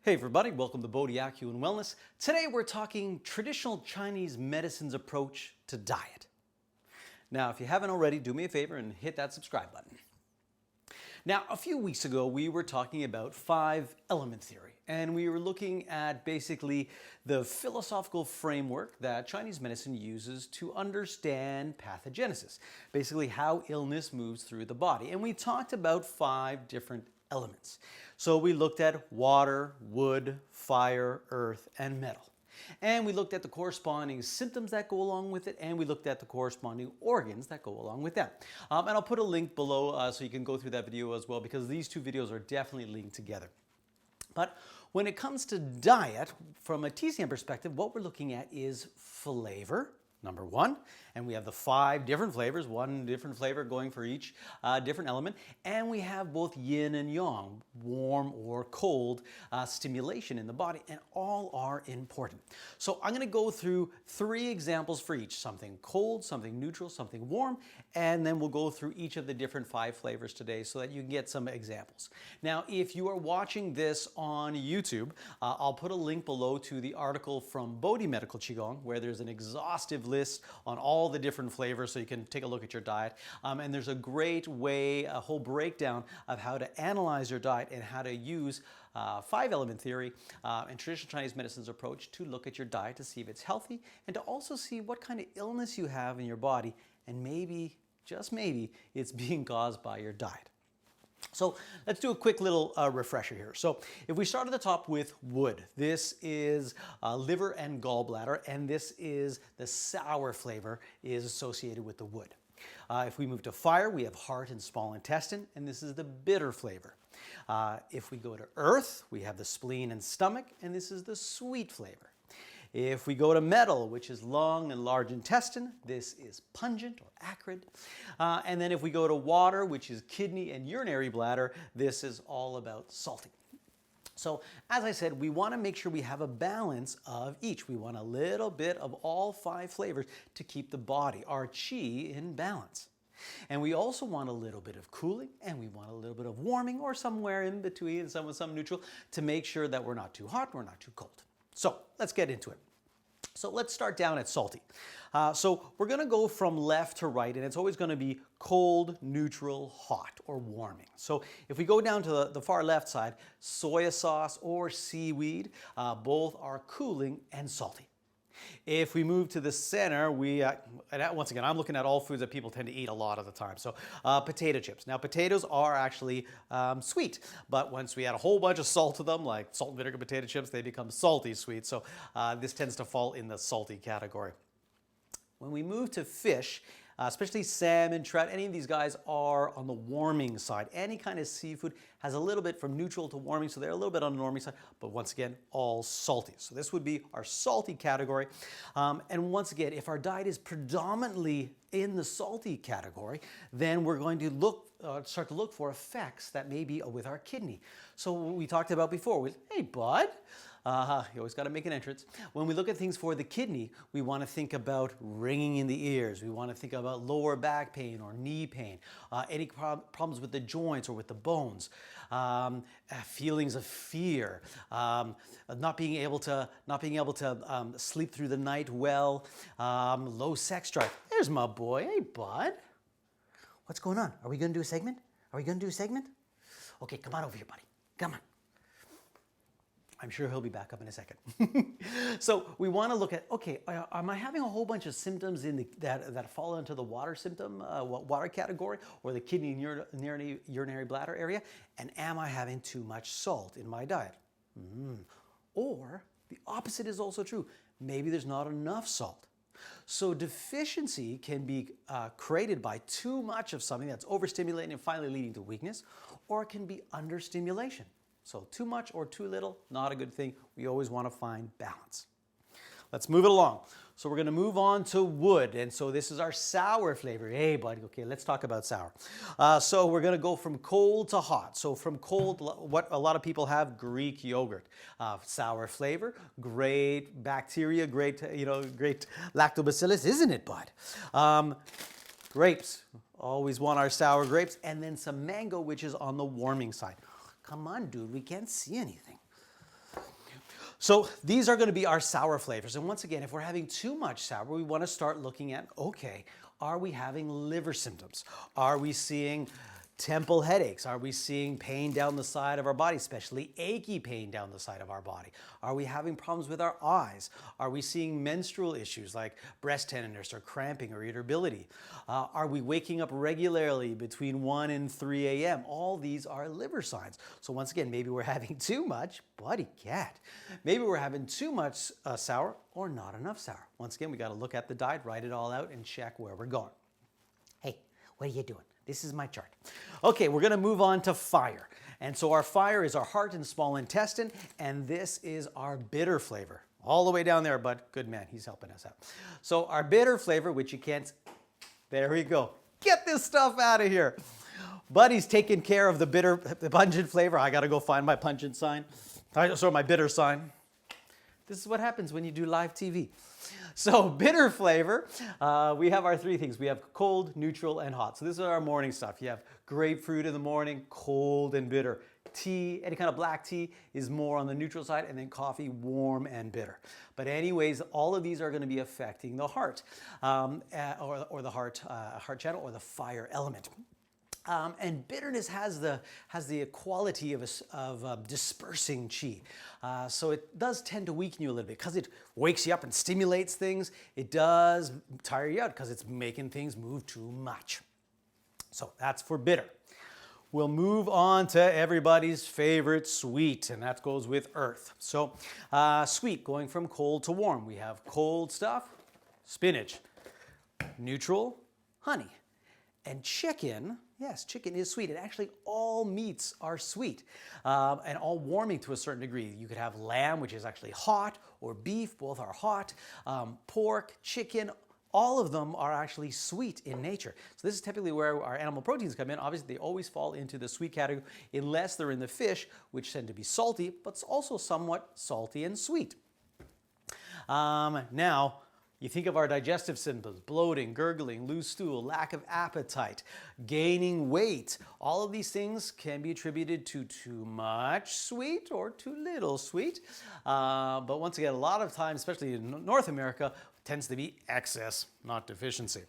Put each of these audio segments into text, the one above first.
Hey everybody, welcome to Bodhi and Wellness. Today we're talking traditional Chinese medicine's approach to diet. Now, if you haven't already, do me a favor and hit that subscribe button. Now, a few weeks ago, we were talking about 5-element theory, and we were looking at basically the philosophical framework that Chinese medicine uses to understand pathogenesis, basically how illness moves through the body. And we talked about 5 different elements. So we looked at water, wood, fire, earth, and metal. And we looked at the corresponding symptoms that go along with it, and we looked at the corresponding organs that go along with that. And I'll put a link below so you can go through that video as well, because these two videos are definitely linked together. But when it comes to diet, from a TCM perspective, what we're looking at is flavor, number 1, and we have the 5 different flavors, 1 different flavor going for each different element, and we have both yin and yang, warm or cold stimulation in the body, and all are important. So I'm going to go through 3 examples for each, something cold, something neutral, something warm, and then we'll go through each of the different 5 flavors today so that you can get some examples. Now, if you are watching this on YouTube, I'll put a link below to the article from Bodhi Medical Qigong, where there's an exhaustive list on all the different flavors so you can take a look at your diet. And there's a great way, a whole breakdown of how to analyze your diet and how to use 5-element theory and traditional Chinese medicine's approach to look at your diet to see if it's healthy and to also see what kind of illness you have in your body, and maybe, just maybe, it's being caused by your diet. So let's do a quick little refresher here. So if we start at the top with wood, this is liver and gallbladder, and this is the sour flavor is associated with the wood. If we move to fire, we have heart and small intestine, and this is the bitter flavor. If we go to earth, we have the spleen and stomach, and this is the sweet flavor. If we go to metal, which is lung and large intestine, this is pungent or acrid. And then if we go to water, which is kidney and urinary bladder, this is all about salty. So as I said, we want to make sure we have a balance of each. We want a little bit of all 5 flavors to keep the body, our qi, in balance. And we also want a little bit of cooling, and we want a little bit of warming, or somewhere in between, some neutral, to make sure that we're not too hot, we're not too cold. So let's get into it. So let's start down at salty. So we're going to go from left to right, and it's always going to be cold, neutral, hot, or warming. So if we go down to the far left side, soy sauce or seaweed, both are cooling and salty. If we move to the center, and once again, I'm looking at all foods that people tend to eat a lot of the time. So potato chips. Now, potatoes are actually sweet, but once we add a whole bunch of salt to them, like salt and vinegar potato chips, they become salty sweet. So this tends to fall in the salty category. When we move to fish, especially salmon, trout, any of these guys are on the warming side. Any kind of seafood has a little bit from neutral to warming, so they're a little bit on the warming side, but once again, all salty. So this would be our salty category. And once again, if our diet is predominantly in the salty category, then we're going to start to look for effects that may be with our kidney. So we talked about before, hey bud, you always got to make an entrance. When we look at things for the kidney, we want to think about ringing in the ears. We want to think about lower back pain or knee pain, any problems with the joints or with the bones, feelings of fear, not being able to sleep through the night well, low sex drive. There's my boy. Hey, bud. What's going on? Are we going to do a segment? Okay, come on over here, buddy. Come on. I'm sure he'll be back up in a second. So we want to look at, okay, am I having a whole bunch of symptoms that fall into the water water category, or the kidney and urinary bladder area? And am I having too much salt in my diet? Or the opposite is also true. Maybe there's not enough salt. So deficiency can be created by too much of something that's overstimulating and finally leading to weakness, or it can be understimulation. So too much or too little, not a good thing. We always want to find balance. Let's move it along. So we're going to move on to wood. And so this is our sour flavor. Hey, buddy. Okay, let's talk about sour. So we're going to go from cold to hot. So from cold, what a lot of people have, Greek yogurt. Sour flavor, great bacteria, great lactobacillus, isn't it, bud? Grapes, always want our sour grapes. And then some mango, which is on the warming side. Come on, dude, we can't see anything. So these are going to be our sour flavors. And once again, if we're having too much sour, we want to start looking at, okay, are we having liver symptoms? Are we seeing temple headaches? Are we seeing pain down the side of our body, especially achy pain down the side of our body? Are we having problems with our eyes? Are we seeing menstrual issues like breast tenderness or cramping or irritability? Are we waking up regularly between 1 and 3 a.m.? All these are liver signs. So once again, maybe we're having too much, buddy cat. Maybe we're having too much sour or not enough sour. Once again, we got to look at the diet, write it all out, and check where we're going. Hey, what are you doing? This is my chart. Okay, we're going to move on to fire. And so our fire is our heart and small intestine, and this is our bitter flavor. All the way down there, but good man, he's helping us out. So our bitter flavor, which you can't, there we go. Get this stuff out of here. Buddy's taking care of the pungent flavor. I got to go find my pungent sign. Sorry, my bitter sign. This is what happens when you do live TV. So bitter flavor, we have our three things. We have cold, neutral, and hot. So this is our morning stuff. You have grapefruit in the morning, cold and bitter. Tea, any kind of black tea is more on the neutral side, and then coffee, warm and bitter. But anyways, all of these are going to be affecting the heart, or the heart channel, or the fire element. And bitterness has the quality of dispersing qi. So it does tend to weaken you a little bit because it wakes you up and stimulates things. It does tire you out because it's making things move too much. So that's for bitter. We'll move on to everybody's favorite sweet, and that goes with earth. So sweet, going from cold to warm. We have cold stuff, spinach. Neutral, honey. And chicken, yes, chicken is sweet. And actually, all meats are sweet and all warming to a certain degree. You could have lamb, which is actually hot, or beef, both are hot. Pork, chicken, all of them are actually sweet in nature. So this is typically where our animal proteins come in. Obviously, they always fall into the sweet category unless they're in the fish, which tend to be salty, but also somewhat salty and sweet. Now, you think of our digestive symptoms, bloating, gurgling, loose stool, lack of appetite, gaining weight. All of these things can be attributed to too much sweet or too little sweet. But once again, a lot of times, especially in North America, tends to be excess, not deficiency.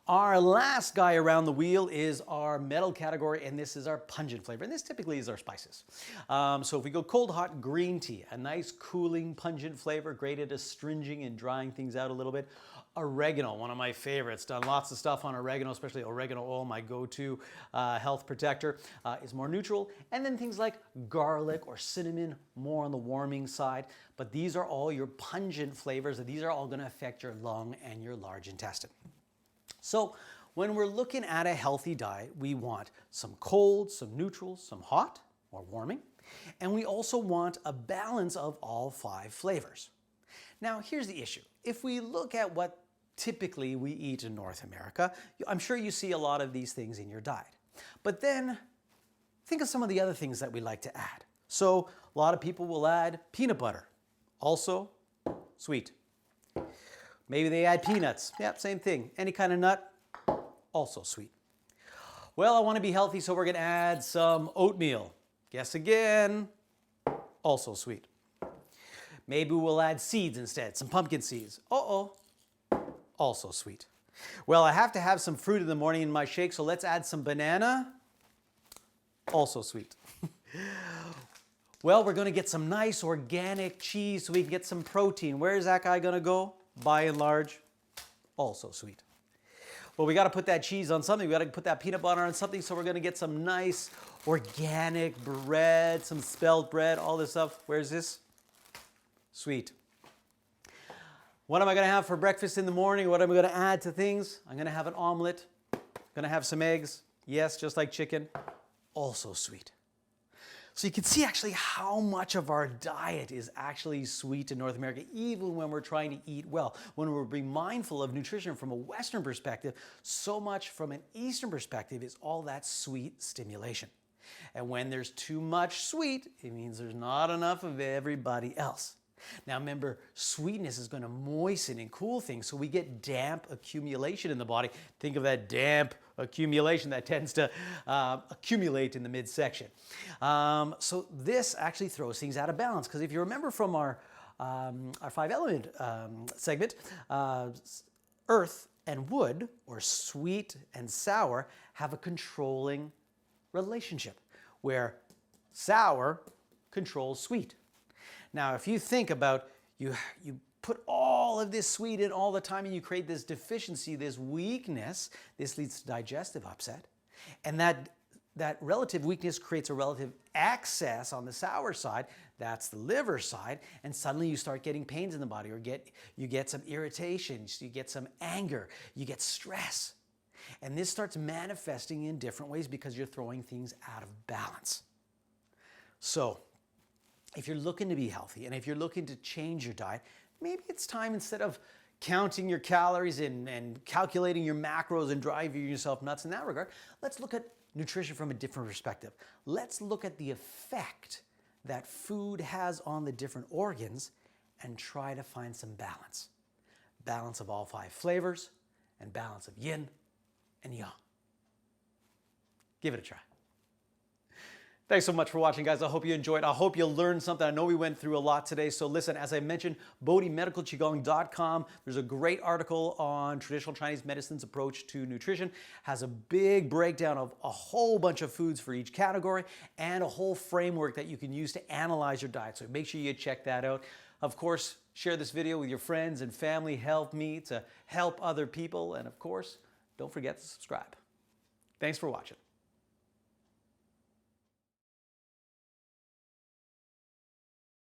Our last guy around the wheel is our metal category, and this is our pungent flavor. And this typically is our spices. So if we go cold, hot, green tea, a nice cooling, pungent flavor, great at astringing and drying things out a little bit. Oregano, one of my favorites. Done lots of stuff on oregano, especially oregano oil, my go-to health protector, is more neutral. And then things like garlic or cinnamon, more on the warming side. But these are all your pungent flavors, and these are all going to affect your lung and your large intestine. So when we're looking at a healthy diet, we want some cold, some neutral, some hot or warming, and we also want a balance of all 5 flavors. Now, here's the issue. If we look at what typically we eat in North America, I'm sure you see a lot of these things in your diet. But then think of some of the other things that we like to add. So a lot of people will add peanut butter, also sweet. Maybe they add peanuts. Yep, same thing. Any kind of nut, also sweet. Well, I want to be healthy, so we're going to add some oatmeal. Guess again, also sweet. Maybe we'll add seeds instead, some pumpkin seeds. Also sweet. Well, I have to have some fruit in the morning in my shake, so let's add some banana. Also sweet. Well, we're going to get some nice organic cheese so we can get some protein. Where is that guy going to go? By and large, also sweet. Well, we got to put that cheese on something. We got to put that peanut butter on something, so we're going to get some nice organic bread, some spelt bread, all this stuff. Where's this? Sweet. What am I going to have for breakfast in the morning? What am I going to add to things? I'm going to have an omelet. I'm going to have some eggs. Yes, just like chicken. Also sweet. So you can see actually how much of our diet is actually sweet in North America, even when we're trying to eat well. When we're being mindful of nutrition from a Western perspective, so much from an Eastern perspective is all that sweet stimulation. And when there's too much sweet, it means there's not enough of everybody else. Now remember, sweetness is going to moisten and cool things, so we get damp accumulation in the body. Think of that damp accumulation that tends to accumulate in the midsection. So this actually throws things out of balance, because if you remember from our five-element segment, earth and wood, or sweet and sour, have a controlling relationship, where sour controls sweet. Now, if you think about, you put all of this sweet in all the time and you create this deficiency, this weakness, this leads to digestive upset. And that relative weakness creates a relative excess on the sour side. That's the liver side. And suddenly you start getting pains in the body, or you get some irritation, you get some anger, you get stress. And this starts manifesting in different ways because you're throwing things out of balance. So if you're looking to be healthy, and if you're looking to change your diet, maybe it's time, instead of counting your calories and calculating your macros and driving yourself nuts in that regard, let's look at nutrition from a different perspective. Let's look at the effect that food has on the different organs and try to find some balance. Balance of all 5 flavors, and balance of yin and yang. Give it a try. Thanks so much for watching, guys. I hope you enjoyed. I hope you learned something. I know we went through a lot today. So listen, as I mentioned, BodhiMedicalQigong.com. There's a great article on traditional Chinese medicine's approach to nutrition. Has a big breakdown of a whole bunch of foods for each category, and a whole framework that you can use to analyze your diet. So make sure you check that out. Of course, share this video with your friends and family. Help me to help other people. And of course, don't forget to subscribe. Thanks for watching.